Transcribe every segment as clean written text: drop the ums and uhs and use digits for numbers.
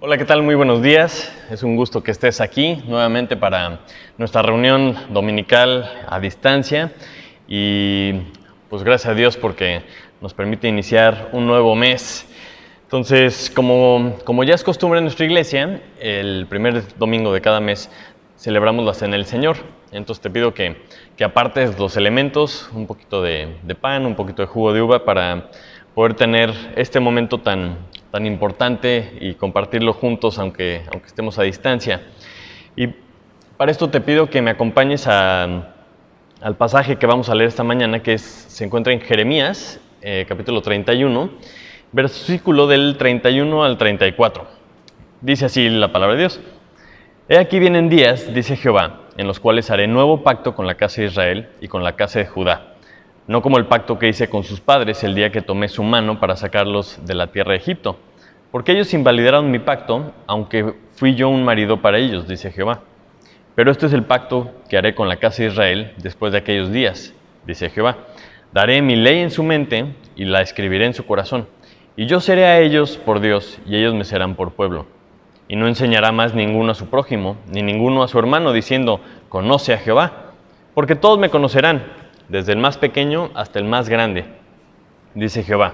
Hola, ¿qué tal? Muy buenos días. Es un gusto que estés aquí nuevamente para nuestra reunión dominical a distancia y pues gracias a Dios porque nos permite iniciar un nuevo mes. Entonces, como ya es costumbre en nuestra iglesia, el primer domingo de cada mes celebramos la Cena del Señor. Entonces te pido que apartes los elementos, un poquito de pan, un poquito de jugo de uva para poder tener este momento tan importante y compartirlo juntos aunque estemos a distancia. Y para esto te pido que me acompañes al pasaje que vamos a leer esta mañana, que se encuentra en Jeremías, capítulo 31, versículo del 31 al 34. Dice así la palabra de Dios. He aquí vienen días, dice Jehová, en los cuales haré nuevo pacto con la casa de Israel y con la casa de Judá, no como el pacto que hice con sus padres el día que tomé su mano para sacarlos de la tierra de Egipto, porque ellos invalidaron mi pacto, aunque fui yo un marido para ellos, dice Jehová. Pero este es el pacto que haré con la casa de Israel después de aquellos días, dice Jehová. Daré mi ley en su mente y la escribiré en su corazón, y yo seré a ellos por Dios, y ellos me serán por pueblo. Y no enseñará más ninguno a su prójimo, ni ninguno a su hermano, diciendo, conoce a Jehová, porque todos me conocerán, desde el más pequeño hasta el más grande, dice Jehová,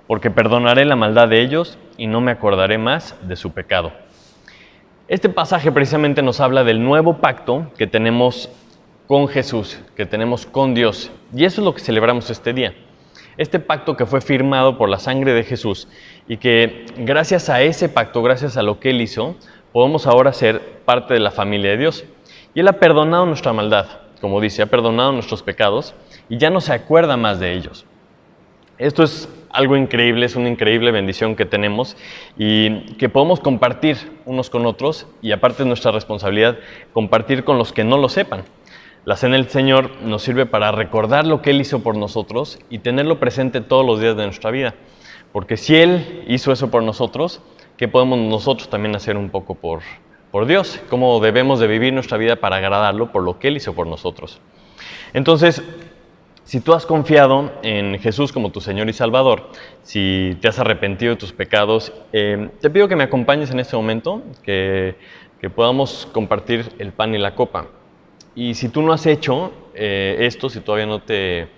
porque perdonaré la maldad de ellos y no me acordaré más de su pecado. Este pasaje precisamente nos habla del nuevo pacto que tenemos con Jesús, que tenemos con Dios, y eso es lo que celebramos este día. Este pacto que fue firmado por la sangre de Jesús y que gracias a ese pacto, gracias a lo que Él hizo, podemos ahora ser parte de la familia de Dios. Y Él ha perdonado nuestra maldad, como dice, ha perdonado nuestros pecados y ya no se acuerda más de ellos. Esto es algo increíble, es una increíble bendición que tenemos y que podemos compartir unos con otros, y aparte es nuestra responsabilidad compartir con los que no lo sepan. La Cena del Señor nos sirve para recordar lo que Él hizo por nosotros y tenerlo presente todos los días de nuestra vida. Porque si Él hizo eso por nosotros, ¿qué podemos nosotros también hacer un poco por Dios? ¿Cómo debemos de vivir nuestra vida para agradarlo por lo que Él hizo por nosotros? Entonces, si tú has confiado en Jesús como tu Señor y Salvador, si te has arrepentido de tus pecados, te pido que me acompañes en este momento, que podamos compartir el pan y la copa. Y si tú no has hecho esto, si todavía no te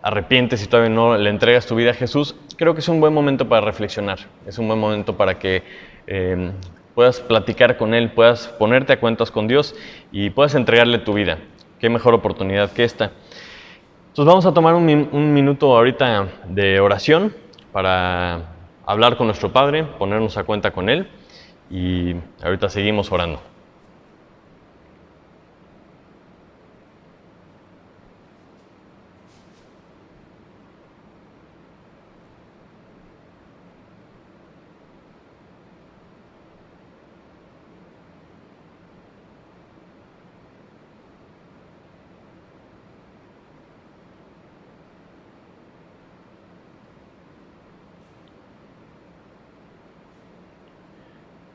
arrepientes, si todavía no le entregas tu vida a Jesús, creo que es un buen momento para reflexionar. Es un buen momento para que puedas platicar con Él, puedas ponerte a cuentas con Dios y puedas entregarle tu vida. Qué mejor oportunidad que esta. Entonces vamos a tomar un minuto ahorita de oración para hablar con nuestro Padre, ponernos a cuenta con Él, y ahorita seguimos orando.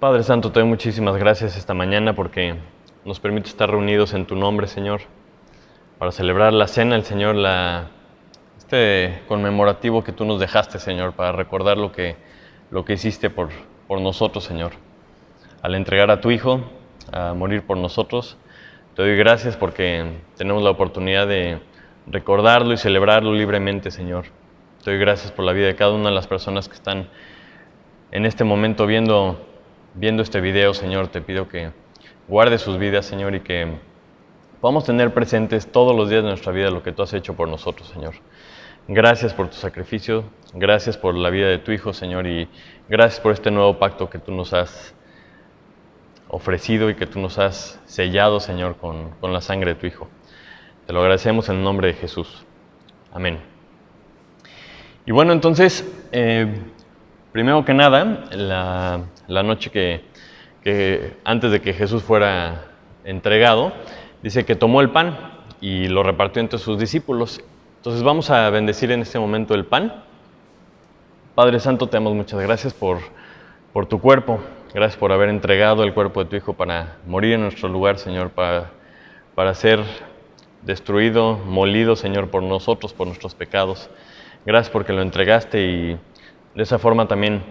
Padre Santo, te doy muchísimas gracias esta mañana porque nos permite estar reunidos en tu nombre, Señor, para celebrar la cena del Señor, este conmemorativo que tú nos dejaste, Señor, para recordar lo que hiciste por nosotros, Señor. Al entregar a tu Hijo, a morir por nosotros, te doy gracias porque tenemos la oportunidad de recordarlo y celebrarlo libremente, Señor. Te doy gracias por la vida de cada una de las personas que están en este momento viendo este video, Señor. Te pido que guardes sus vidas, Señor, y que podamos tener presentes todos los días de nuestra vida lo que tú has hecho por nosotros, Señor. Gracias por tu sacrificio, gracias por la vida de tu Hijo, Señor, y gracias por este nuevo pacto que tú nos has ofrecido y que tú nos has sellado, Señor, con la sangre de tu Hijo. Te lo agradecemos en el nombre de Jesús. Amén. Y bueno, entonces, primero que nada, la noche que antes de que Jesús fuera entregado, dice que tomó el pan y lo repartió entre sus discípulos. Entonces vamos a bendecir en este momento el pan. Padre Santo, te damos muchas gracias por tu cuerpo. Gracias por haber entregado el cuerpo de tu Hijo para morir en nuestro lugar, Señor, para ser destruido, molido, Señor, por nosotros, por nuestros pecados. Gracias porque lo entregaste y de esa forma también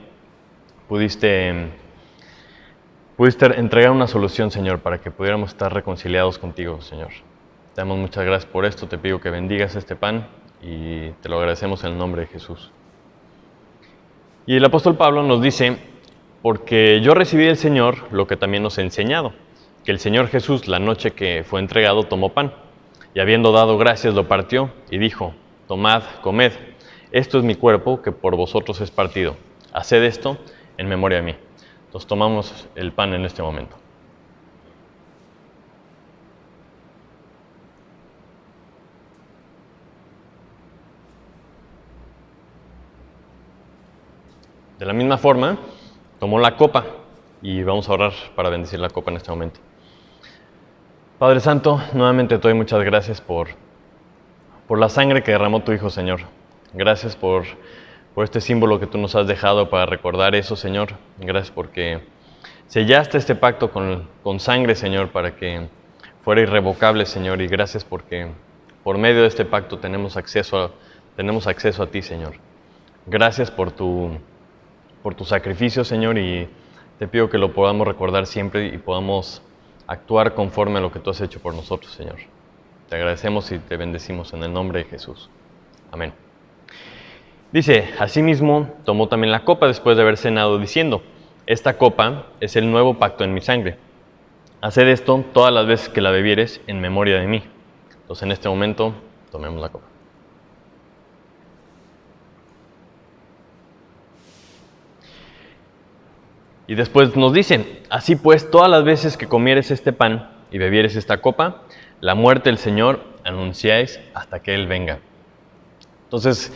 pudiste pudiste entregar una solución, Señor, para que pudiéramos estar reconciliados contigo, Señor. Te damos muchas gracias por esto, te pido que bendigas este pan y te lo agradecemos en el nombre de Jesús. Y el apóstol Pablo nos dice, porque yo recibí del Señor lo que también os he enseñado, que el Señor Jesús, la noche que fue entregado, tomó pan, y habiendo dado gracias lo partió y dijo, tomad, comed, esto es mi cuerpo que por vosotros es partido. Haced esto en memoria de mí. Entonces tomamos el pan en este momento. De la misma forma, tomó la copa y vamos a orar para bendecir la copa en este momento. Padre Santo, nuevamente te doy muchas gracias por la sangre que derramó tu Hijo, Señor. Gracias por este símbolo que tú nos has dejado para recordar eso, Señor. Gracias porque sellaste este pacto con sangre, Señor, para que fuera irrevocable, Señor. Y gracias porque por medio de este pacto tenemos acceso a ti, Señor. Gracias por tu sacrificio, Señor, y te pido que lo podamos recordar siempre y podamos actuar conforme a lo que tú has hecho por nosotros, Señor. Te agradecemos y te bendecimos en el nombre de Jesús. Amén. Dice, asimismo, tomó también la copa después de haber cenado, diciendo, esta copa es el nuevo pacto en mi sangre. Haced esto todas las veces que la bebieres en memoria de mí. Entonces, en este momento, tomemos la copa. Y después nos dicen, así pues, todas las veces que comieres este pan y bebieres esta copa, la muerte del Señor anunciáis hasta que Él venga. Entonces,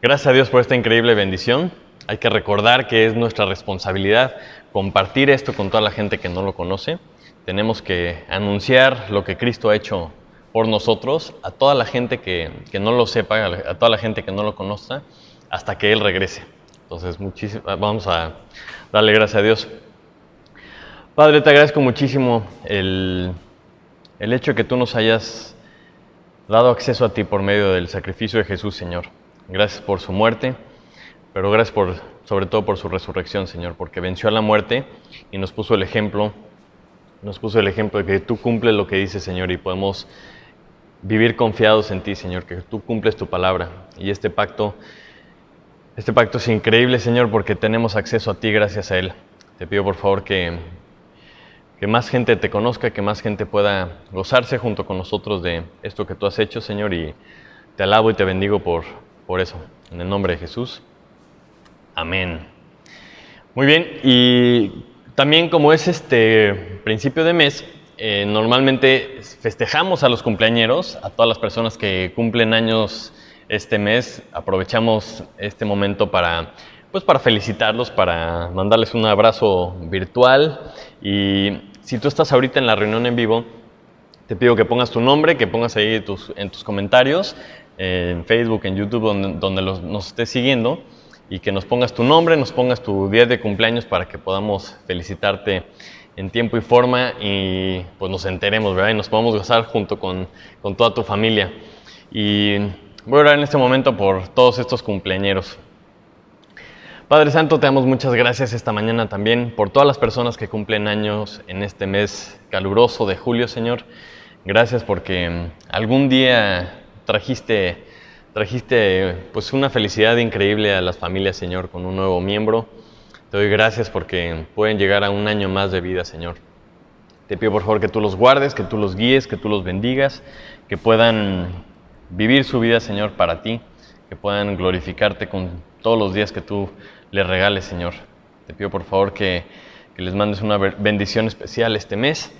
gracias a Dios por esta increíble bendición. Hay que recordar que es nuestra responsabilidad compartir esto con toda la gente que no lo conoce. Tenemos que anunciar lo que Cristo ha hecho por nosotros a toda la gente que no lo sepa, a toda la gente que no lo conozca, hasta que Él regrese. Entonces, vamos a darle gracias a Dios. Padre, te agradezco muchísimo el hecho de que tú nos hayas dado acceso a ti por medio del sacrificio de Jesús, Señor. Gracias por su muerte, pero gracias sobre todo por su resurrección, Señor, porque venció a la muerte y nos puso el ejemplo de que tú cumples lo que dices, Señor, y podemos vivir confiados en ti, Señor, que tú cumples tu palabra. Y este pacto es increíble, Señor, porque tenemos acceso a ti gracias a Él. Te pido, por favor, que más gente te conozca, que más gente pueda gozarse junto con nosotros de esto que tú has hecho, Señor, y te alabo y te bendigo por eso. En el nombre de Jesús. Amén. Muy bien, y también como es principio de mes, normalmente festejamos a los cumpleañeros, a todas las personas que cumplen años este mes. Aprovechamos este momento para felicitarlos, para mandarles un abrazo virtual. Y si tú estás ahorita en la reunión en vivo, te pido que pongas tu nombre, que pongas ahí en tus comentarios, en Facebook, en YouTube, donde nos estés siguiendo, y que nos pongas tu nombre, nos pongas tu día de cumpleaños para que podamos felicitarte en tiempo y forma y pues nos enteremos, ¿verdad? Y nos podamos gozar junto con toda tu familia. Y voy a orar en este momento por todos estos cumpleañeros. Padre Santo, te damos muchas gracias esta mañana también por todas las personas que cumplen años en este mes caluroso de julio, Señor. Gracias porque algún día trajiste pues una felicidad increíble a las familias, Señor, con un nuevo miembro. Te doy gracias porque pueden llegar a un año más de vida, Señor. Te pido por favor que tú los guardes, que tú los guíes, que tú los bendigas, que puedan vivir su vida, Señor, para ti, que puedan glorificarte con todos los días que tú les regales, Señor. Te pido por favor que les mandes una bendición especial este mes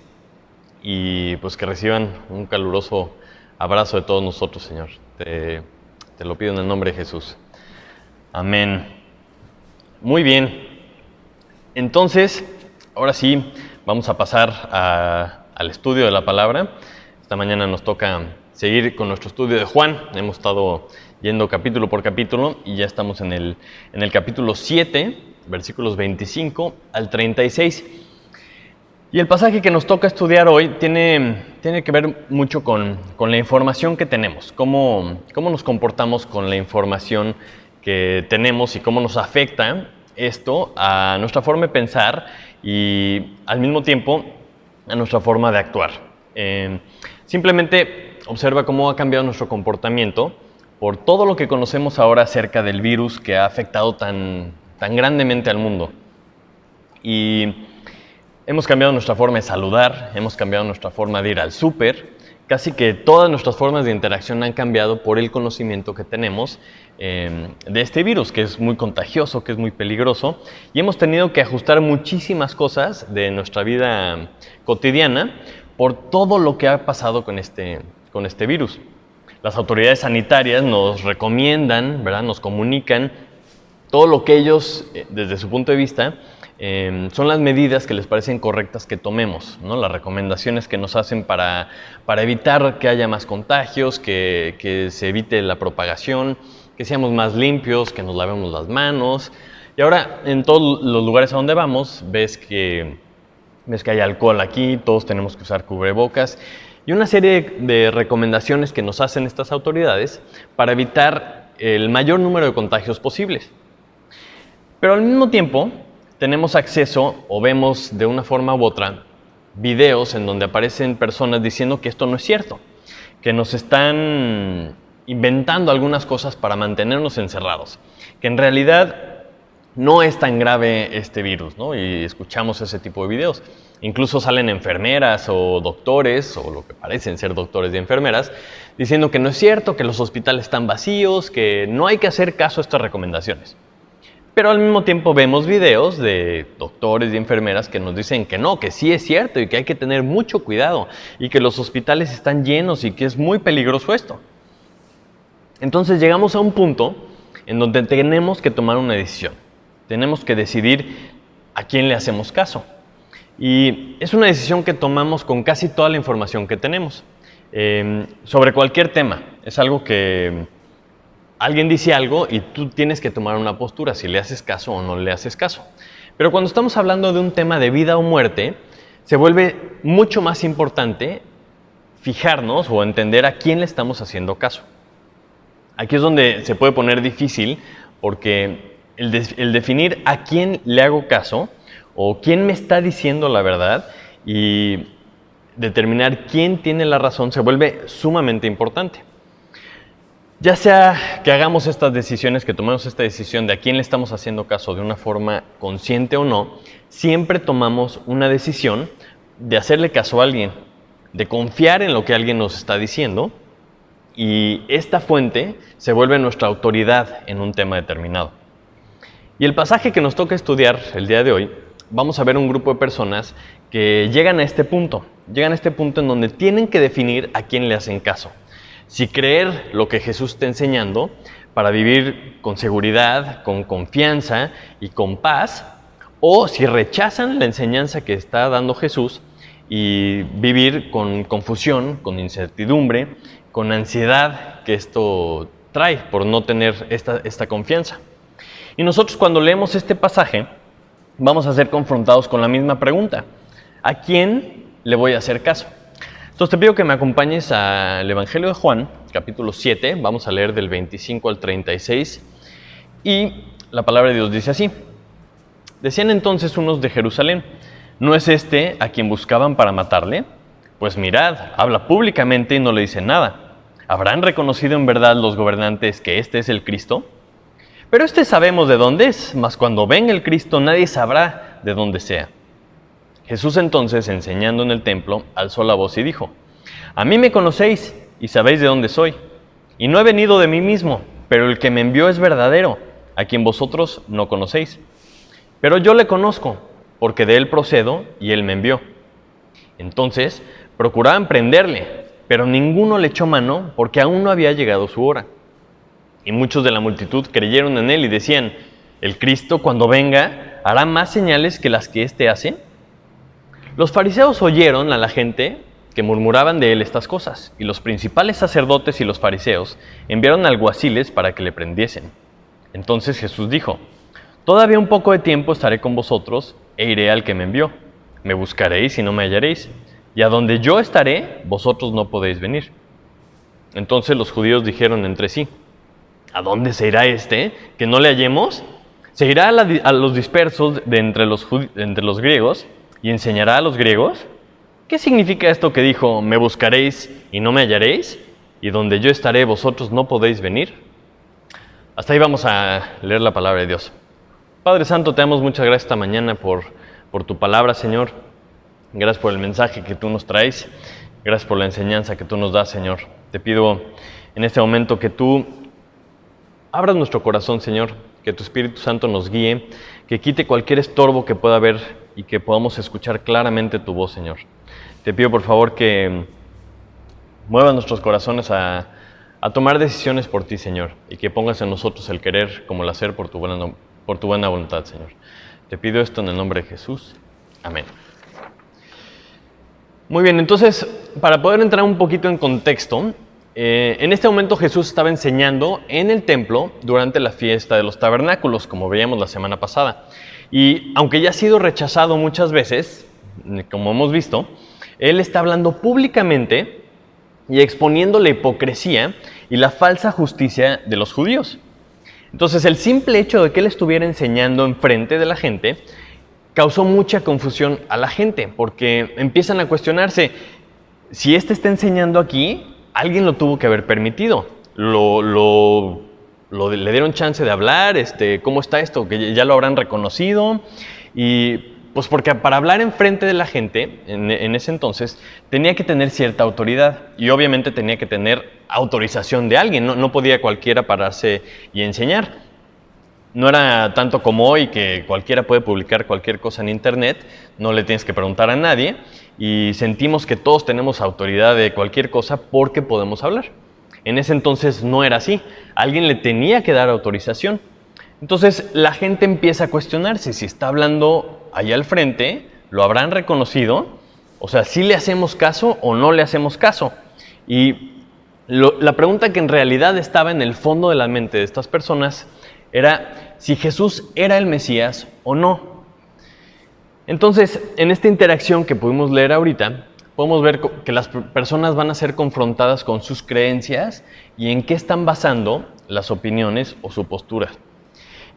y pues que reciban un caluroso abrazo de todos nosotros, Señor. Te lo pido en el nombre de Jesús. Amén. Muy bien. Entonces, ahora sí, vamos a pasar al estudio de la palabra. Esta mañana nos toca seguir con nuestro estudio de Juan. Hemos estado yendo capítulo por capítulo y ya estamos en el capítulo 7, versículos 25 al 36. Y el pasaje que nos toca estudiar hoy tiene que ver mucho con la información que tenemos, cómo nos comportamos con la información que tenemos y cómo nos afecta esto a nuestra forma de pensar y al mismo tiempo a nuestra forma de actuar. Simplemente observa cómo ha cambiado nuestro comportamiento por todo lo que conocemos ahora acerca del virus que ha afectado tan grandemente al mundo. Y hemos cambiado nuestra forma de saludar, hemos cambiado nuestra forma de ir al súper. Casi que todas nuestras formas de interacción han cambiado por el conocimiento que tenemos de este virus, que es muy contagioso, que es muy peligroso. Y hemos tenido que ajustar muchísimas cosas de nuestra vida cotidiana por todo lo que ha pasado con este virus. Las autoridades sanitarias nos recomiendan, ¿verdad? Nos comunican todo lo que ellos, desde su punto de vista, son las medidas que les parecen correctas que tomemos, ¿no? Las recomendaciones que nos hacen para evitar que haya más contagios, que se evite la propagación, que seamos más limpios, que nos lavemos las manos. Y ahora en todos los lugares a donde vamos ves que hay alcohol aquí, todos tenemos que usar cubrebocas y una serie de recomendaciones que nos hacen estas autoridades para evitar el mayor número de contagios posibles. Pero al mismo tiempo tenemos acceso o vemos de una forma u otra videos en donde aparecen personas diciendo que esto no es cierto, que nos están inventando algunas cosas para mantenernos encerrados, que en realidad no es tan grave este virus, ¿no? Y escuchamos ese tipo de videos. Incluso salen enfermeras o doctores, o lo que parecen ser doctores y enfermeras, diciendo que no es cierto, que los hospitales están vacíos, que no hay que hacer caso a estas recomendaciones. Pero al mismo tiempo vemos videos de doctores y enfermeras que nos dicen que no, que sí es cierto y que hay que tener mucho cuidado y que los hospitales están llenos y que es muy peligroso esto. Entonces llegamos a un punto en donde tenemos que tomar una decisión. Tenemos que decidir a quién le hacemos caso. Y es una decisión que tomamos con casi toda la información que tenemos. Sobre cualquier tema. Es algo que alguien dice algo y tú tienes que tomar una postura, si le haces caso o no le haces caso. Pero cuando estamos hablando de un tema de vida o muerte, se vuelve mucho más importante fijarnos o entender a quién le estamos haciendo caso. Aquí es donde se puede poner difícil porque el definir a quién le hago caso o quién me está diciendo la verdad y determinar quién tiene la razón se vuelve sumamente importante. Ya sea que hagamos estas decisiones, que tomemos esta decisión de a quién le estamos haciendo caso de una forma consciente o no, siempre tomamos una decisión de hacerle caso a alguien, de confiar en lo que alguien nos está diciendo y esta fuente se vuelve nuestra autoridad en un tema determinado. Y el pasaje que nos toca estudiar el día de hoy, vamos a ver un grupo de personas que llegan a este punto en donde tienen que definir a quién le hacen caso. Si creer lo que Jesús está enseñando para vivir con seguridad, con confianza y con paz, o si rechazan la enseñanza que está dando Jesús y vivir con confusión, con incertidumbre, con ansiedad que esto trae por no tener esta confianza. Y nosotros cuando leemos este pasaje vamos a ser confrontados con la misma pregunta: ¿a quién le voy a hacer caso? Entonces te pido que me acompañes al Evangelio de Juan, capítulo 7, vamos a leer del 25 al 36, y la palabra de Dios dice así: Decían entonces unos de Jerusalén, ¿no es este a quien buscaban para matarle? Pues mirad, habla públicamente y no le dicen nada. ¿Habrán reconocido en verdad los gobernantes que este es el Cristo? Pero sabemos de dónde es, mas cuando venga el Cristo nadie sabrá de dónde sea. Jesús entonces, enseñando en el templo, alzó la voz y dijo: A mí me conocéis y sabéis de dónde soy. Y no he venido de mí mismo, pero el que me envió es verdadero, a quien vosotros no conocéis. Pero yo le conozco, porque de él procedo y él me envió. Entonces procuraban prenderle, pero ninguno le echó mano, porque aún no había llegado su hora. Y muchos de la multitud creyeron en él y decían: ¿El Cristo, cuando venga, hará más señales que las que éste hace? Los fariseos oyeron a la gente que murmuraban de él estas cosas, y los principales sacerdotes y los fariseos enviaron alguaciles para que le prendiesen. Entonces Jesús dijo: Todavía un poco de tiempo estaré con vosotros e iré al que me envió. Me buscaréis y no me hallaréis, y a donde yo estaré, vosotros no podéis venir. Entonces los judíos dijeron entre sí: ¿A dónde se irá este, que no le hallemos? ¿Se irá a los dispersos de entre los griegos y enseñará a los griegos? ¿Qué significa esto que dijo, me buscaréis y no me hallaréis? Y donde yo estaré, vosotros no podéis venir. Hasta ahí vamos a leer la palabra de Dios. Padre Santo, te damos muchas gracias esta mañana por tu palabra, Señor. Gracias por el mensaje que tú nos traes. Gracias por la enseñanza que tú nos das, Señor. Te pido en este momento que tú abras nuestro corazón, Señor, que tu Espíritu Santo nos guíe, que quite cualquier estorbo que pueda haber y que podamos escuchar claramente tu voz, Señor. Te pido, por favor, que muevas nuestros corazones a tomar decisiones por ti, Señor, y que pongas en nosotros el querer como el hacer por tu buena voluntad, Señor. Te pido esto en el nombre de Jesús. Amén. Muy bien, entonces, para poder entrar un poquito en contexto, en este momento Jesús estaba enseñando en el templo durante la fiesta de los tabernáculos, como veíamos la semana pasada. Y aunque ya ha sido rechazado muchas veces, como hemos visto, Él está hablando públicamente y exponiendo la hipocresía y la falsa justicia de los judíos. Entonces, el simple hecho de que Él estuviera enseñando enfrente de la gente causó mucha confusión a la gente, porque empiezan a cuestionarse, si este está enseñando aquí, alguien lo tuvo que haber permitido, le dieron chance de hablar, ¿cómo está esto? Que ya lo habrán reconocido, y pues porque para hablar enfrente de la gente, en ese entonces, tenía que tener cierta autoridad, y obviamente tenía que tener autorización de alguien, no podía cualquiera pararse y enseñar. No era tanto como hoy que cualquiera puede publicar cualquier cosa en internet, no le tienes que preguntar a nadie y sentimos que todos tenemos autoridad de cualquier cosa porque podemos hablar. En ese entonces no era así, alguien le tenía que dar autorización. Entonces la gente empieza a cuestionarse si está hablando allá al frente, ¿lo habrán reconocido? O sea, ¿sí le hacemos caso o no le hacemos caso? Y la pregunta que en realidad estaba en el fondo de la mente de estas personas era si Jesús era el Mesías o no. Entonces, en esta interacción que pudimos leer ahorita, podemos ver que las personas van a ser confrontadas con sus creencias y en qué están basando las opiniones o su postura.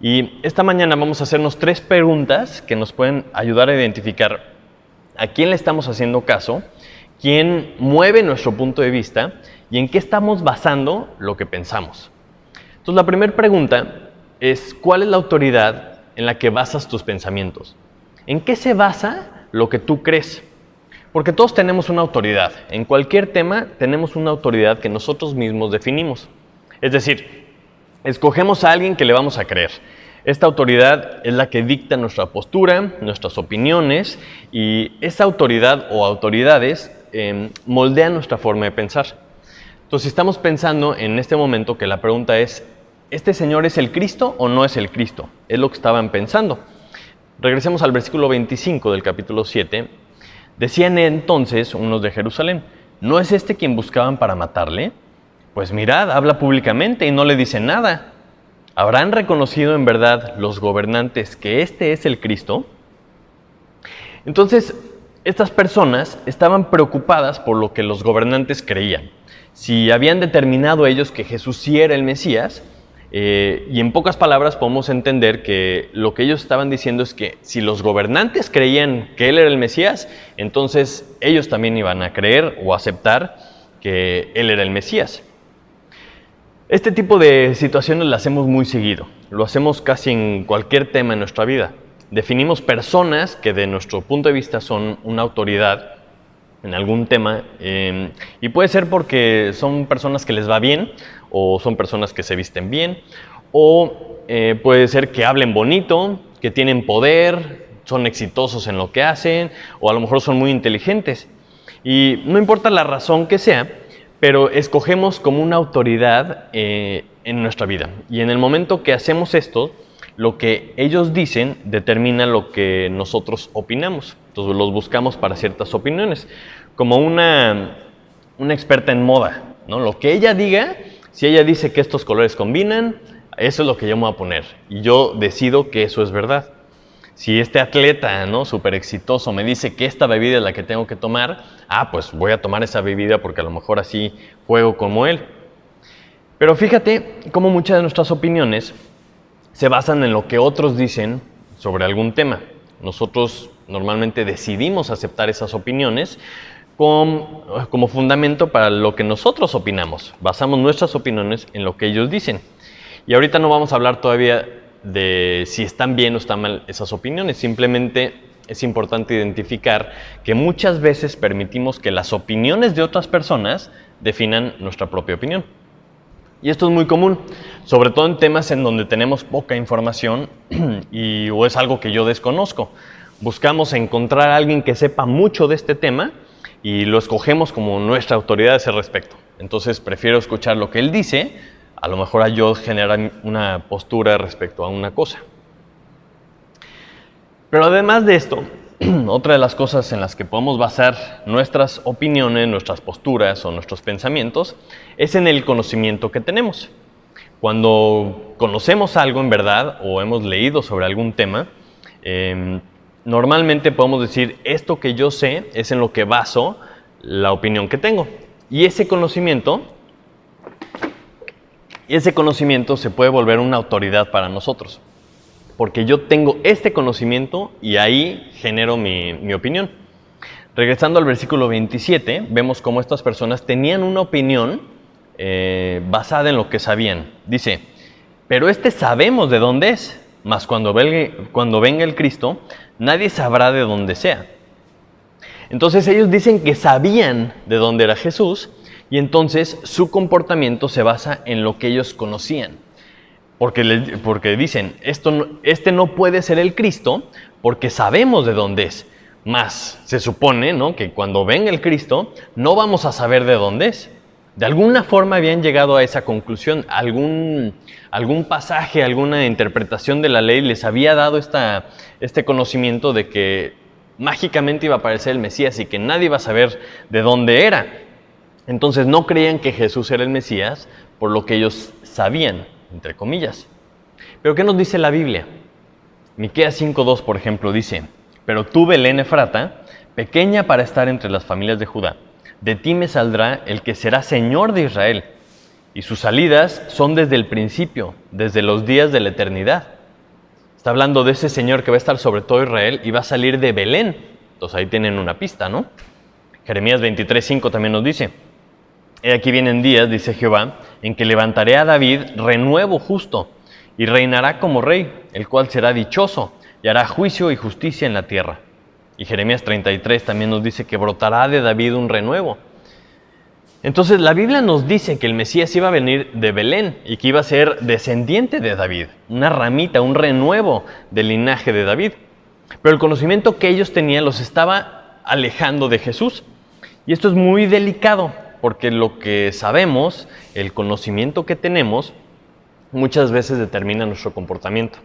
Y esta mañana vamos a hacernos 3 preguntas que nos pueden ayudar a identificar a quién le estamos haciendo caso, quién mueve nuestro punto de vista y en qué estamos basando lo que pensamos. Entonces, la primera pregunta es, ¿cuál es la autoridad en la que basas tus pensamientos? ¿En qué se basa lo que tú crees? Porque todos tenemos una autoridad. En cualquier tema tenemos una autoridad que nosotros mismos definimos. Es decir, escogemos a alguien que le vamos a creer. Esta autoridad es la que dicta nuestra postura, nuestras opiniones, y esa autoridad o autoridades moldean nuestra forma de pensar. Entonces, estamos pensando en este momento que la pregunta es, ¿este Señor es el Cristo o no es el Cristo? Es lo que estaban pensando. Regresemos al versículo 25 del capítulo 7. Decían entonces unos de Jerusalén, ¿no es este quien buscaban para matarle? Pues mirad, habla públicamente y no le dicen nada. ¿Habrán reconocido en verdad los gobernantes que este es el Cristo? Entonces, estas personas estaban preocupadas por lo que los gobernantes creían. Si habían determinado ellos que Jesús sí era el Mesías, y en pocas palabras podemos entender que lo que ellos estaban diciendo es que si los gobernantes creían que Él era el Mesías, entonces ellos también iban a creer o aceptar que Él era el Mesías. Este tipo de situaciones las hacemos muy seguido, lo hacemos casi en cualquier tema en nuestra vida. Definimos personas que de nuestro punto de vista son una autoridad en algún tema, y puede ser porque son personas que les va bien, o son personas que se visten bien, o puede ser que hablen bonito, que tienen poder, son exitosos en lo que hacen, o a lo mejor son muy inteligentes. Y no importa la razón que sea, pero escogemos como una autoridad en nuestra vida. Y en el momento que hacemos esto, lo que ellos dicen determina lo que nosotros opinamos. Entonces los buscamos para ciertas opiniones. Como una experta en moda, ¿no? Lo que ella diga, si ella dice que estos colores combinan, eso es lo que yo me voy a poner. Y yo decido que eso es verdad. Si este atleta, ¿no?, súper exitoso me dice que esta bebida es la que tengo que tomar, pues voy a tomar esa bebida porque a lo mejor así juego como él. Pero fíjate cómo muchas de nuestras opiniones se basan en lo que otros dicen sobre algún tema. Nosotros normalmente decidimos aceptar esas opiniones como fundamento para lo que nosotros opinamos. Basamos nuestras opiniones en lo que ellos dicen. Y ahorita no vamos a hablar todavía de si están bien o están mal esas opiniones. Simplemente es importante identificar que muchas veces permitimos que las opiniones de otras personas definan nuestra propia opinión. Y esto es muy común, sobre todo en temas en donde tenemos poca información o es algo que yo desconozco. Buscamos encontrar a alguien que sepa mucho de este tema y lo escogemos como nuestra autoridad a ese respecto. Entonces prefiero escuchar lo que él dice, a lo mejor a yo generar una postura respecto a una cosa. Pero además de esto, otra de las cosas en las que podemos basar nuestras opiniones, nuestras posturas o nuestros pensamientos es en el conocimiento que tenemos. Cuando conocemos algo en verdad o hemos leído sobre algún tema, normalmente podemos decir, esto que yo sé es en lo que baso la opinión que tengo. Y ese conocimiento se puede volver una autoridad para nosotros. Porque yo tengo este conocimiento y ahí genero mi opinión. Regresando al versículo 27, vemos cómo estas personas tenían una opinión basada en lo que sabían. Dice, pero sabemos de dónde es, mas cuando venga el Cristo, nadie sabrá de dónde sea. Entonces ellos dicen que sabían de dónde era Jesús y entonces su comportamiento se basa en lo que ellos conocían. Porque dicen, este no puede ser el Cristo porque sabemos de dónde es. Más se supone, ¿no?, que cuando venga el Cristo no vamos a saber de dónde es. De alguna forma habían llegado a esa conclusión. Algún pasaje, alguna interpretación de la ley les había dado este conocimiento de que mágicamente iba a aparecer el Mesías y que nadie iba a saber de dónde era. Entonces no creían que Jesús era el Mesías por lo que ellos sabían, entre comillas. Pero ¿qué nos dice la Biblia? Miqueas 5:2, por ejemplo, dice, pero tú, Belén Efrata, pequeña para estar entre las familias de Judá, de ti me saldrá el que será Señor de Israel, y sus salidas son desde el principio, desde los días de la eternidad. Está hablando de ese Señor que va a estar sobre todo Israel y va a salir de Belén. Entonces ahí tienen una pista, ¿no? Jeremías 23:5 también nos dice, he aquí vienen días, dice Jehová, en que levantaré a David renuevo justo, y reinará como rey, el cual será dichoso, y hará juicio y justicia en la tierra. Y Jeremías 33 también nos dice que brotará de David un renuevo. Entonces la Biblia nos dice que el Mesías iba a venir de Belén y que iba a ser descendiente de David, una ramita, un renuevo del linaje de David. Pero el conocimiento que ellos tenían los estaba alejando de Jesús. Y esto es muy delicado, porque lo que sabemos, el conocimiento que tenemos, muchas veces determina nuestro comportamiento.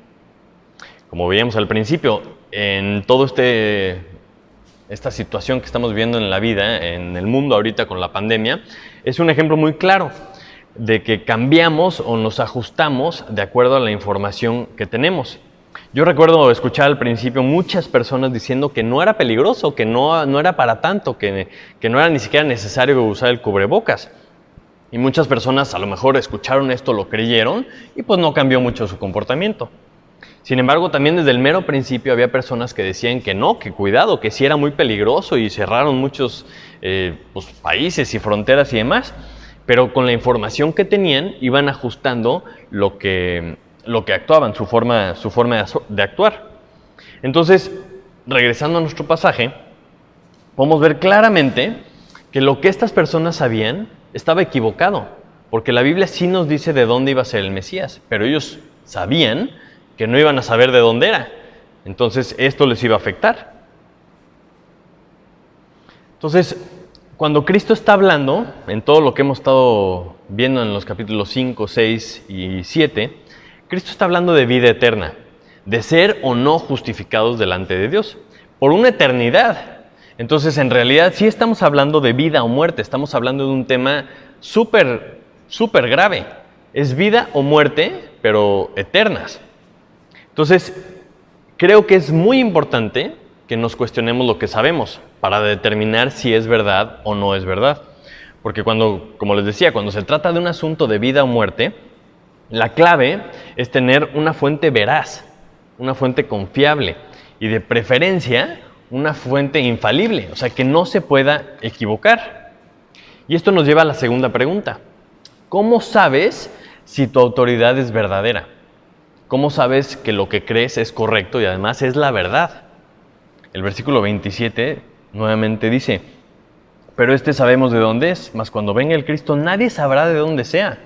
Como veíamos al principio, en todo esta situación que estamos viviendo en la vida, en el mundo ahorita con la pandemia, es un ejemplo muy claro de que cambiamos o nos ajustamos de acuerdo a la información que tenemos. Yo recuerdo escuchar al principio muchas personas diciendo que no era peligroso, que no era para tanto, que no era ni siquiera necesario usar el cubrebocas. Y muchas personas a lo mejor escucharon esto, lo creyeron y pues no cambió mucho su comportamiento. Sin embargo, también desde el mero principio había personas que decían que no, que cuidado, que sí era muy peligroso y cerraron muchos países y fronteras y demás. Pero con la información que tenían iban ajustando lo que actuaban, su forma de actuar. Entonces, regresando a nuestro pasaje, podemos ver claramente que lo que estas personas sabían estaba equivocado, porque la Biblia sí nos dice de dónde iba a ser el Mesías, pero ellos sabían que no iban a saber de dónde era. Entonces, esto les iba a afectar. Entonces, cuando Cristo está hablando, en todo lo que hemos estado viendo en los capítulos 5, 6 y 7, Cristo está hablando de vida eterna, de ser o no justificados delante de Dios, por una eternidad. Entonces, en realidad, sí estamos hablando de vida o muerte, estamos hablando de un tema súper, súper grave. Es vida o muerte, pero eternas. Entonces, creo que es muy importante que nos cuestionemos lo que sabemos para determinar si es verdad o no es verdad. Porque como les decía, cuando se trata de un asunto de vida o muerte, La clave es tener una fuente veraz, una fuente confiable y de preferencia una fuente infalible, o sea, que no se pueda equivocar. Y esto nos lleva a la segunda pregunta. ¿Cómo sabes si tu autoridad es verdadera? ¿Cómo sabes que lo que crees es correcto y además es la verdad? El versículo 27 nuevamente dice: pero sabemos de dónde es, mas cuando venga el Cristo nadie sabrá de dónde sea.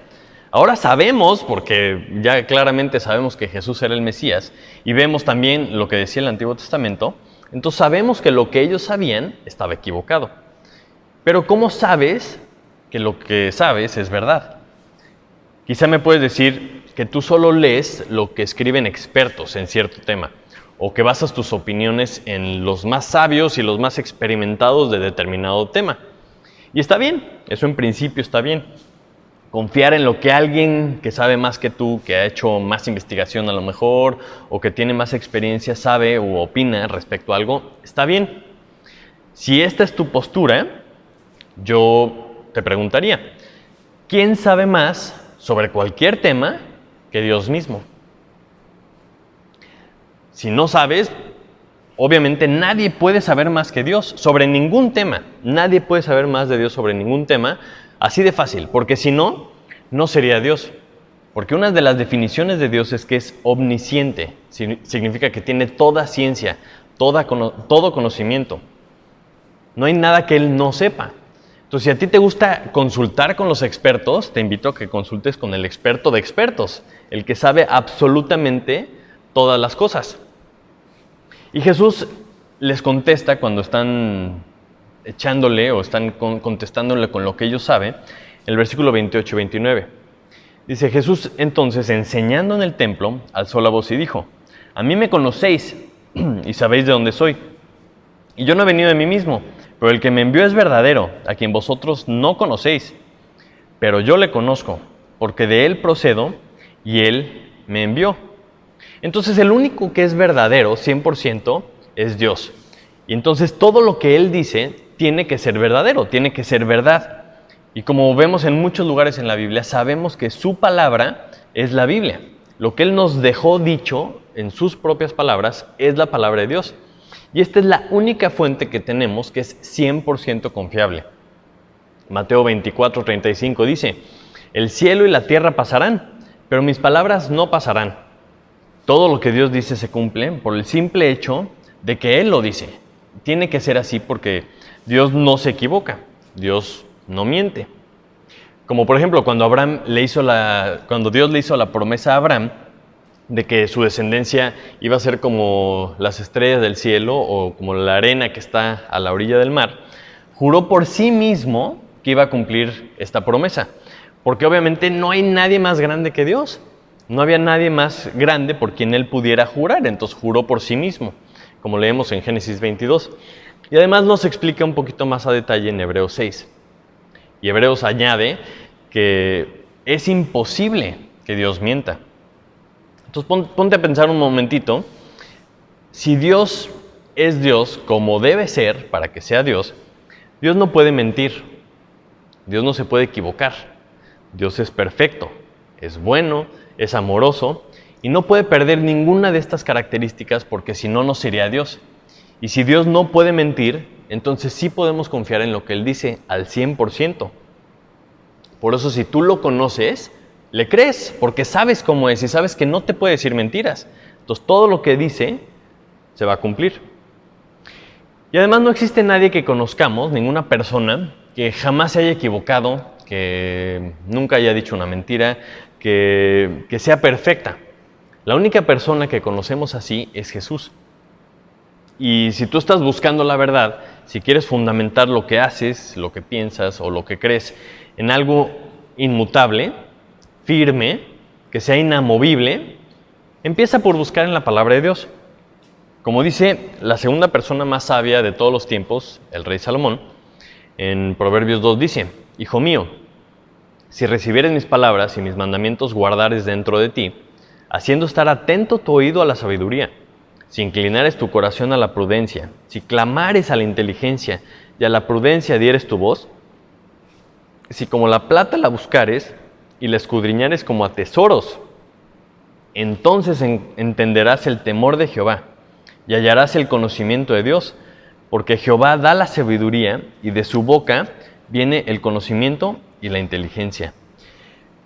Ahora sabemos, porque ya claramente sabemos que Jesús era el Mesías, y vemos también lo que decía el Antiguo Testamento, entonces sabemos que lo que ellos sabían estaba equivocado. Pero ¿cómo sabes que lo que sabes es verdad? Quizá me puedes decir que tú solo lees lo que escriben expertos en cierto tema, o que basas tus opiniones en los más sabios y los más experimentados de determinado tema. Y está bien, eso en principio está bien. Confiar en lo que alguien que sabe más que tú, que ha hecho más investigación a lo mejor, o que tiene más experiencia, sabe o opina respecto a algo, está bien. Si esta es tu postura, yo te preguntaría, ¿quién sabe más sobre cualquier tema que Dios mismo? Si no sabes, obviamente nadie puede saber más que Dios sobre ningún tema. Nadie puede saber más de Dios sobre ningún tema, así de fácil, porque si no, no sería Dios. Porque una de las definiciones de Dios es que es omnisciente, significa que tiene toda ciencia, todo conocimiento. No hay nada que Él no sepa. Entonces, si a ti te gusta consultar con los expertos, te invito a que consultes con el experto de expertos, el que sabe absolutamente todas las cosas. Y Jesús les contesta cuando están echándole o están contestándole con lo que ellos saben, el versículo 28 y 29. Dice: Jesús entonces, enseñando en el templo, alzó la voz y dijo: a mí me conocéis y sabéis de dónde soy. Y yo no he venido de mí mismo, pero el que me envió es verdadero, a quien vosotros no conocéis. Pero yo le conozco, porque de él procedo y él me envió. Entonces el único que es verdadero, 100%, es Dios. Y entonces todo lo que Él dice tiene que ser verdadero, tiene que ser verdad. Y como vemos en muchos lugares en la Biblia, sabemos que su palabra es la Biblia. Lo que Él nos dejó dicho en sus propias palabras es la palabra de Dios. Y esta es la única fuente que tenemos que es 100% confiable. Mateo 24:35 dice: el cielo y la tierra pasarán, pero mis palabras no pasarán. Todo lo que Dios dice se cumple por el simple hecho de que Él lo dice. Tiene que ser así porque Dios no se equivoca, Dios no miente. Como por ejemplo cuando Dios le hizo la promesa a Abraham de que su descendencia iba a ser como las estrellas del cielo o como la arena que está a la orilla del mar, juró por sí mismo que iba a cumplir esta promesa, porque obviamente no hay nadie más grande que Dios. No había nadie más grande por quien Él pudiera jurar, entonces juró por sí mismo, como leemos en Génesis 22. Y además nos explica un poquito más a detalle en Hebreos 6. Y Hebreos añade que es imposible que Dios mienta. Entonces ponte a pensar un momentito, si Dios es Dios como debe ser para que sea Dios, Dios no puede mentir, Dios no se puede equivocar, Dios es perfecto, es bueno, es amoroso y no puede perder ninguna de estas características porque si no, no sería Dios. Y si Dios no puede mentir, entonces sí podemos confiar en lo que Él dice al 100%. Por eso si tú lo conoces, le crees porque sabes cómo es y sabes que no te puede decir mentiras. Entonces todo lo que dice se va a cumplir. Y además no existe nadie que conozcamos, ninguna persona que jamás se haya equivocado, que nunca haya dicho una mentira, que sea perfecta. La única persona que conocemos así es Jesús. Y si tú estás buscando la verdad, si quieres fundamentar lo que haces, lo que piensas o lo que crees en algo inmutable, firme, que sea inamovible, empieza por buscar en la palabra de Dios. Como dice la segunda persona más sabia de todos los tiempos, el rey Salomón, en Proverbios 2 dice: hijo mío, si recibieres mis palabras y mis mandamientos guardares dentro de ti, haciendo estar atento tu oído a la sabiduría, si inclinares tu corazón a la prudencia, si clamares a la inteligencia y a la prudencia dieres tu voz, si como la plata la buscares y la escudriñares como a tesoros, entonces entenderás el temor de Jehová y hallarás el conocimiento de Dios, porque Jehová da la sabiduría y de su boca viene el conocimiento y la inteligencia.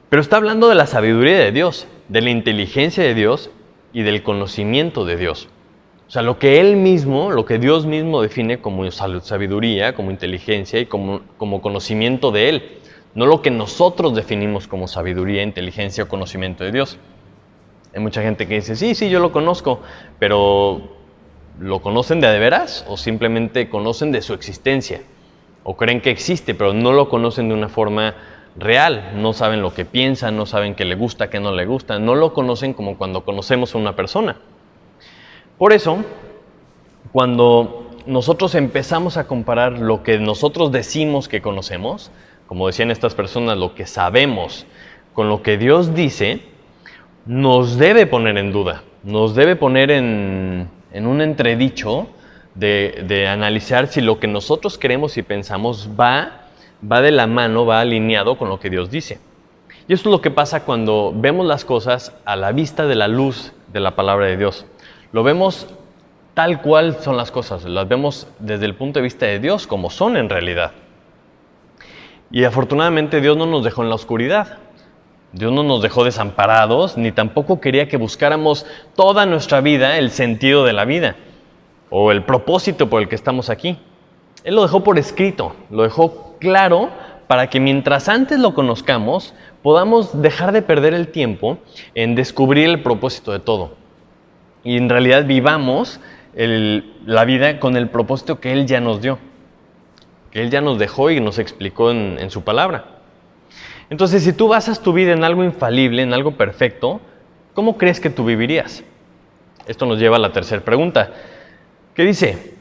Pero está hablando de la sabiduría de Dios, de la inteligencia de Dios y del conocimiento de Dios. O sea, lo que Él mismo, lo que Dios mismo define como sabiduría, como inteligencia y como conocimiento de Él. No lo que nosotros definimos como sabiduría, inteligencia o conocimiento de Dios. Hay mucha gente que dice, sí, yo lo conozco, pero ¿lo conocen de veras o simplemente conocen de su existencia? O creen que existe, pero no lo conocen de una forma real. No saben lo que piensa, no saben qué le gusta, qué no le gusta. No lo conocen como cuando conocemos a una persona. Por eso, cuando nosotros empezamos a comparar lo que nosotros decimos que conocemos, como decían estas personas, lo que sabemos con lo que Dios dice, nos debe poner en duda, nos debe poner en un entredicho de analizar si lo que nosotros creemos y pensamos va de la mano, va alineado con lo que Dios dice. Y esto es lo que pasa cuando vemos las cosas a la vista de la luz de la palabra de Dios. Lo vemos tal cual son las cosas, las vemos desde el punto de vista de Dios, como son en realidad. Y afortunadamente Dios no nos dejó en la oscuridad. Dios no nos dejó desamparados, ni tampoco quería que buscáramos toda nuestra vida el sentido de la vida o el propósito por el que estamos aquí. Él lo dejó por escrito, lo dejó claro para que mientras antes lo conozcamos, podamos dejar de perder el tiempo en descubrir el propósito de todo. Y en realidad vivamos la vida con el propósito que Él ya nos dio, que Él ya nos dejó y nos explicó en su palabra. Entonces, si tú basas tu vida en algo infalible, en algo perfecto, ¿cómo crees que tú vivirías? Esto nos lleva a la tercera pregunta, que dice,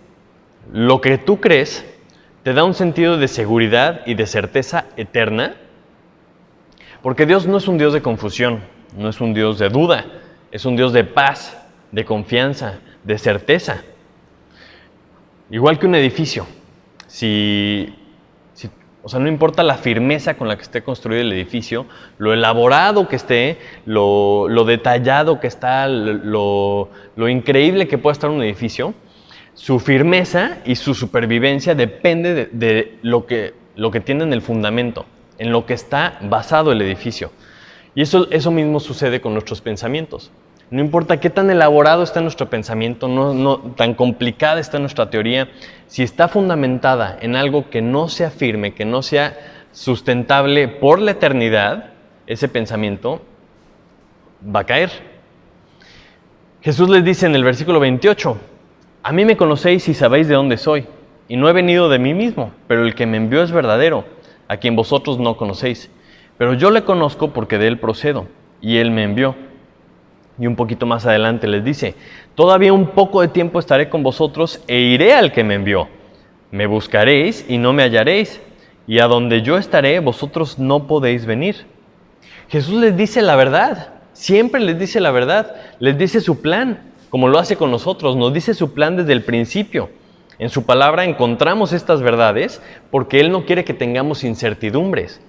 ¿lo que tú crees te da un sentido de seguridad y de certeza eterna? Porque Dios no es un Dios de confusión, no es un Dios de duda, es un Dios de paz, de confianza, de certeza. Igual que un edificio, o sea, no importa la firmeza con la que esté construido el edificio, lo elaborado que esté, lo detallado que está, lo increíble que pueda estar un edificio, su firmeza y su supervivencia depende de lo que tiene en el fundamento, en lo que está basado el edificio. Y eso mismo sucede con nuestros pensamientos. No importa qué tan elaborado está nuestro pensamiento, no tan complicada está nuestra teoría, si está fundamentada en algo que no sea firme, que no sea sustentable por la eternidad, ese pensamiento va a caer. Jesús les dice en el versículo 28, a mí me conocéis y sabéis de dónde soy, y no he venido de mí mismo, pero el que me envió es verdadero, a quien vosotros no conocéis. Pero yo le conozco porque de él procedo, y él me envió. Y un poquito más adelante les dice, todavía un poco de tiempo estaré con vosotros e iré al que me envió. Me buscaréis y no me hallaréis, y a donde yo estaré vosotros no podéis venir. Jesús les dice la verdad, siempre les dice la verdad, les dice su plan, como lo hace con nosotros, nos dice su plan desde el principio. En su palabra encontramos estas verdades porque Él no quiere que tengamos incertidumbres,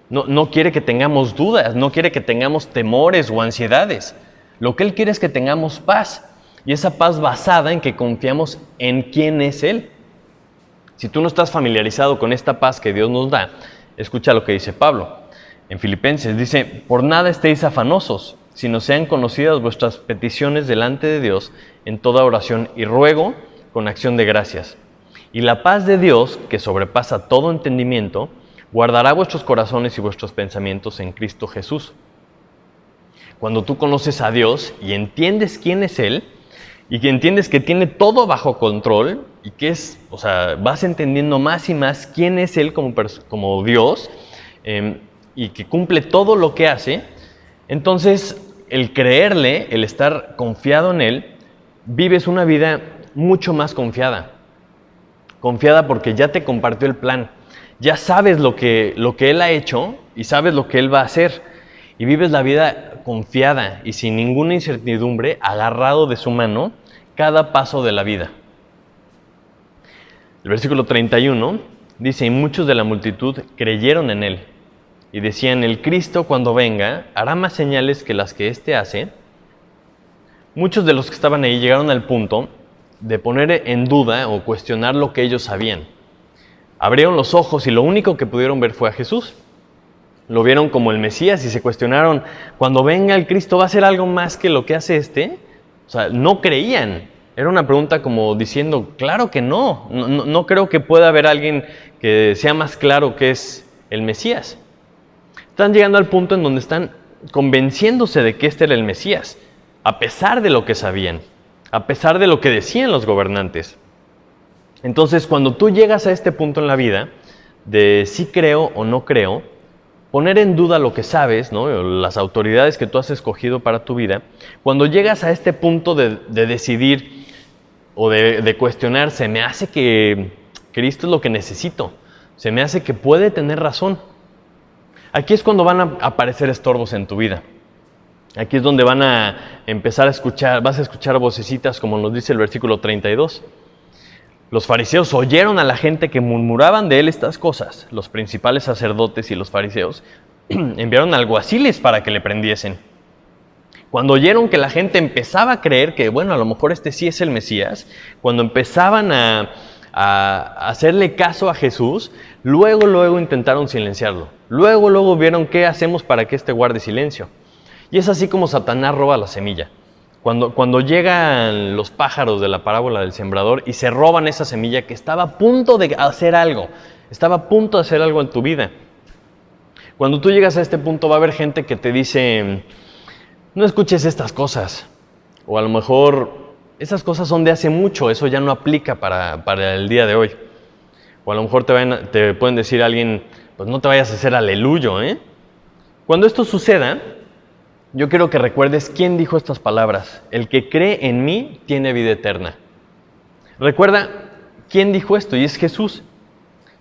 no quiere que tengamos dudas, no quiere que tengamos temores o ansiedades. Lo que Él quiere es que tengamos paz, y esa paz basada en que confiamos en quién es Él. Si tú no estás familiarizado con esta paz que Dios nos da, escucha lo que dice Pablo. En Filipenses dice, por nada estéis afanosos, sino sean conocidas vuestras peticiones delante de Dios en toda oración y ruego con acción de gracias. Y la paz de Dios, que sobrepasa todo entendimiento, guardará vuestros corazones y vuestros pensamientos en Cristo Jesús. Cuando tú conoces a Dios y entiendes quién es Él, y que entiendes que tiene todo bajo control, y que vas entendiendo más y más quién es Él como Dios, y que cumple todo lo que hace, entonces el creerle, el estar confiado en Él, vives una vida mucho más confiada. Confiada porque ya te compartió el plan, ya sabes lo que Él ha hecho y sabes lo que Él va a hacer. Y vives la vida confiada y sin ninguna incertidumbre, agarrado de su mano cada paso de la vida. El versículo 31 dice, y muchos de la multitud creyeron en Él, y decían, el Cristo cuando venga hará más señales que las que éste hace, muchos de los que estaban ahí llegaron al punto de poner en duda o cuestionar lo que ellos sabían. Abrieron los ojos y lo único que pudieron ver fue a Jesús. Lo vieron como el Mesías y se cuestionaron, cuando venga el Cristo, ¿va a hacer algo más que lo que hace este? O sea, no creían. Era una pregunta como diciendo, claro que no. No creo que pueda haber alguien que sea más claro que es el Mesías. Están llegando al punto en donde están convenciéndose de que este era el Mesías, a pesar de lo que sabían, a pesar de lo que decían los gobernantes. Entonces, cuando tú llegas a este punto en la vida, de sí creo o no creo, poner en duda lo que sabes, ¿no? Las autoridades que tú has escogido para tu vida, cuando llegas a este punto de decidir o de cuestionar, se me hace que Cristo es lo que necesito, se me hace que puede tener razón. Aquí es cuando van a aparecer estorbos en tu vida. Aquí es donde van a empezar a escuchar, vas a escuchar vocecitas como nos dice el versículo 32. Los fariseos oyeron a la gente que murmuraban de él estas cosas. Los principales sacerdotes y los fariseos enviaron alguaciles para que le prendiesen. Cuando oyeron que la gente empezaba a creer que, bueno, a lo mejor este sí es el Mesías, cuando empezaban a hacerle caso a Jesús, luego intentaron silenciarlo. Luego vieron qué hacemos para que este guarde silencio. Y es así como Satanás roba la semilla. Cuando llegan los pájaros de la parábola del sembrador y se roban esa semilla que estaba a punto de hacer algo, en tu vida. Cuando tú llegas a este punto va a haber gente que te dice, no escuches estas cosas, o a lo mejor esas cosas son de hace mucho, eso ya no aplica para el día de hoy. O a lo mejor te pueden decir a alguien, pues no te vayas a hacer aleluyo, ¿eh? Cuando esto suceda, yo quiero que recuerdes quién dijo estas palabras. El que cree en mí tiene vida eterna. Recuerda quién dijo esto, y es Jesús.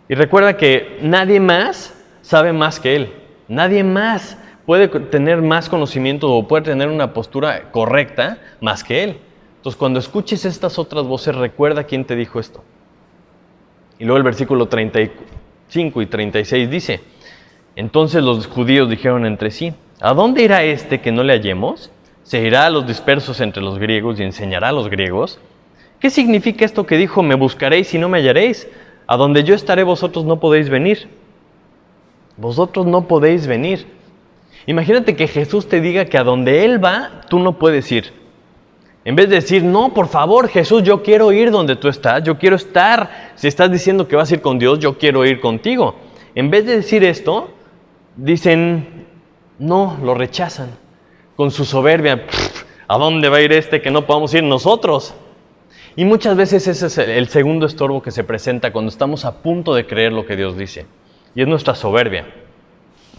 Y recuerda que nadie más sabe más que Él. Nadie más puede tener más conocimiento o puede tener una postura correcta más que Él. Entonces, cuando escuches estas otras voces, recuerda quién te dijo esto. Y luego el versículo 35 y 36 dice, entonces los judíos dijeron entre sí, ¿a dónde irá este que no le hallemos? ¿Se irá a los dispersos entre los griegos y enseñará a los griegos? ¿Qué significa esto que dijo, me buscaréis y no me hallaréis? A donde yo estaré vosotros no podéis venir. Vosotros no podéis venir. Imagínate que Jesús te diga que a donde Él va, tú no puedes ir. En vez de decir, no, por favor, Jesús, yo quiero ir donde tú estás, yo quiero estar. Si estás diciendo que vas a ir con Dios, yo quiero ir contigo. En vez de decir esto, dicen, no, lo rechazan. Con su soberbia, ¿a dónde va a ir este que no podamos ir nosotros? Y muchas veces ese es el segundo estorbo que se presenta cuando estamos a punto de creer lo que Dios dice. Y es nuestra soberbia.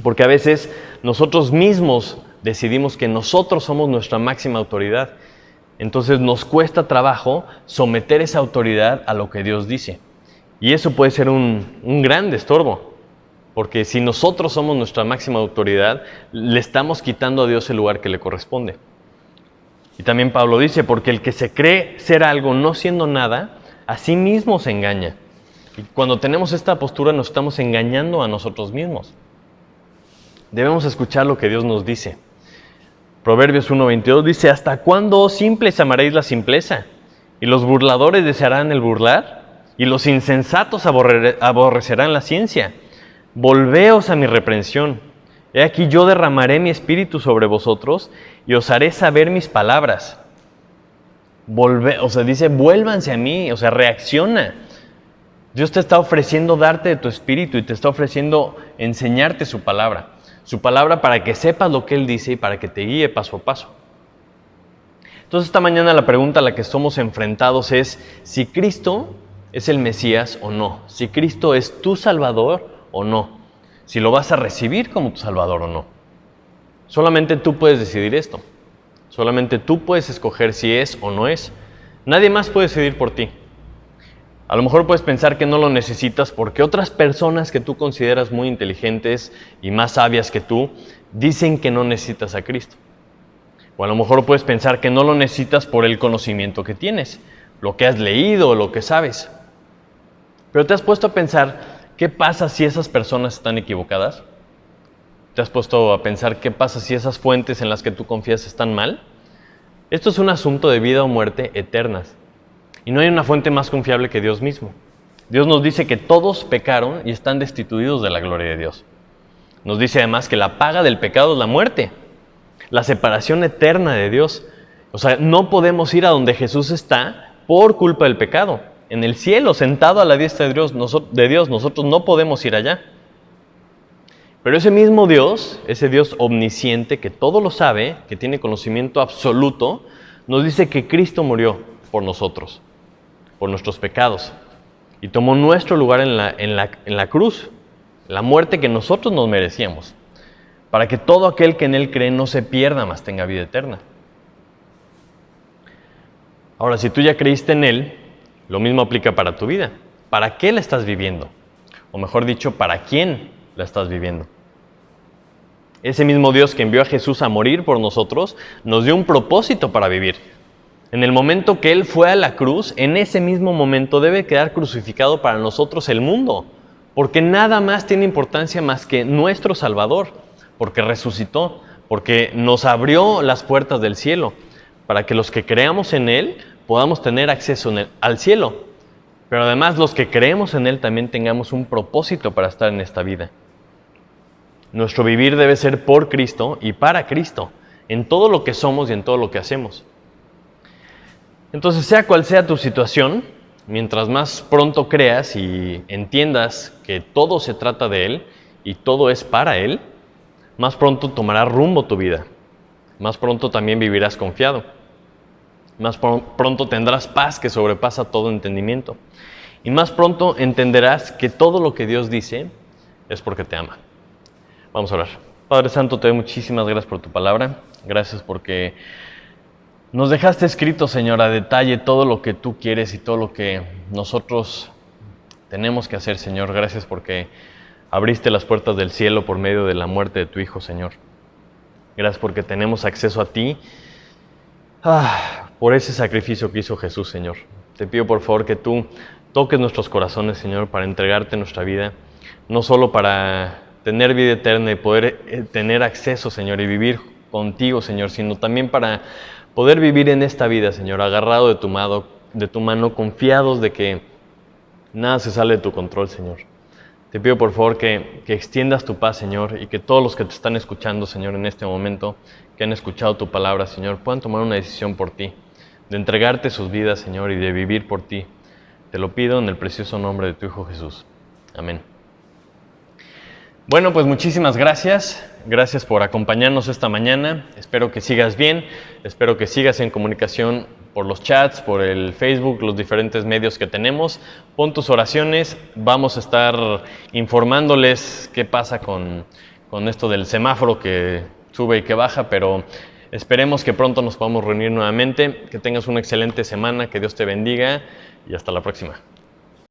Porque a veces nosotros mismos decidimos que nosotros somos nuestra máxima autoridad. Entonces nos cuesta trabajo someter esa autoridad a lo que Dios dice. Y eso puede ser un gran estorbo. Porque si nosotros somos nuestra máxima autoridad, le estamos quitando a Dios el lugar que le corresponde. Y también Pablo dice, porque el que se cree ser algo no siendo nada, a sí mismo se engaña. Y cuando tenemos esta postura nos estamos engañando a nosotros mismos. Debemos escuchar lo que Dios nos dice. Proverbios 1:22 dice, ¿hasta cuándo, oh simples, amaréis la simpleza? ¿Y los burladores desearán el burlar? ¿Y los insensatos aborrecerán la ciencia? Volveos a mi reprensión. He aquí yo derramaré mi espíritu sobre vosotros y os haré saber mis palabras. Dice, vuélvanse a mí, reacciona. Dios te está ofreciendo darte de tu espíritu y te está ofreciendo enseñarte su palabra. Su palabra para que sepas lo que Él dice y para que te guíe paso a paso. Entonces esta mañana la pregunta a la que somos enfrentados es si Cristo es el Mesías o no. Si Cristo es tu Salvador o no. Si lo vas a recibir como tu Salvador o no. Solamente tú puedes decidir esto. Solamente tú puedes escoger si es o no es. Nadie más puede decidir por ti. A lo mejor puedes pensar que no lo necesitas porque otras personas que tú consideras muy inteligentes y más sabias que tú dicen que no necesitas a Cristo. O a lo mejor puedes pensar que no lo necesitas por el conocimiento que tienes, lo que has leído o lo que sabes. Pero ¿te has puesto a pensar qué pasa si esas personas están equivocadas? ¿Te has puesto a pensar qué pasa si esas fuentes en las que tú confías están mal? Esto es un asunto de vida o muerte eternas. Y no hay una fuente más confiable que Dios mismo. Dios nos dice que todos pecaron y están destituidos de la gloria de Dios. Nos dice además que la paga del pecado es la muerte, la separación eterna de Dios. O sea, no podemos ir a donde Jesús está por culpa del pecado. En el cielo, sentado a la diestra de Dios, nosotros no podemos ir allá. Pero ese mismo Dios, ese Dios omnisciente que todo lo sabe, que tiene conocimiento absoluto, nos dice que Cristo murió por nosotros, por nuestros pecados, y tomó nuestro lugar en la cruz, la muerte que nosotros nos merecíamos, para que todo aquel que en Él cree no se pierda, mas tenga vida eterna. Ahora, si tú ya creíste en Él, lo mismo aplica para tu vida. ¿Para qué la estás viviendo? O mejor dicho, ¿para quién la estás viviendo? Ese mismo Dios que envió a Jesús a morir por nosotros, nos dio un propósito para vivir. En el momento que Él fue a la cruz, en ese mismo momento debe quedar crucificado para nosotros el mundo, porque nada más tiene importancia más que nuestro Salvador, porque resucitó, porque nos abrió las puertas del cielo, para que los que creamos en Él podamos tener acceso al cielo, pero además los que creemos en Él también tengamos un propósito para estar en esta vida. Nuestro vivir debe ser por Cristo y para Cristo, en todo lo que somos y en todo lo que hacemos. Entonces, sea cual sea tu situación, mientras más pronto creas y entiendas que todo se trata de Él y todo es para Él, más pronto tomará rumbo tu vida. Más pronto también vivirás confiado. Más pronto tendrás paz que sobrepasa todo entendimiento. Y más pronto entenderás que todo lo que Dios dice es porque te ama. Vamos a orar. Padre Santo, te doy muchísimas gracias por tu palabra. Gracias porque nos dejaste escrito, Señor, a detalle todo lo que tú quieres y todo lo que nosotros tenemos que hacer, Señor. Gracias porque abriste las puertas del cielo por medio de la muerte de tu Hijo, Señor. Gracias porque tenemos acceso a ti por ese sacrificio que hizo Jesús, Señor. Te pido por favor que tú toques nuestros corazones, Señor, para entregarte nuestra vida, no solo para tener vida eterna y poder tener acceso, Señor, y vivir contigo, Señor, sino también para poder vivir en esta vida, Señor, agarrado de tu mano, confiados de que nada se sale de tu control, Señor. Te pido por favor que extiendas tu paz, Señor, y que todos los que te están escuchando, Señor, en este momento, que han escuchado tu palabra, Señor, puedan tomar una decisión por ti, de entregarte sus vidas, Señor, y de vivir por ti. Te lo pido en el precioso nombre de tu Hijo Jesús. Amén. Bueno, pues muchísimas gracias. Gracias por acompañarnos esta mañana. Espero que sigas bien. Espero que sigas en comunicación por los chats, por el Facebook, los diferentes medios que tenemos. Pon tus oraciones. Vamos a estar informándoles qué pasa con esto del semáforo que sube y que baja, pero esperemos que pronto nos podamos reunir nuevamente. Que tengas una excelente semana. Que Dios te bendiga y hasta la próxima.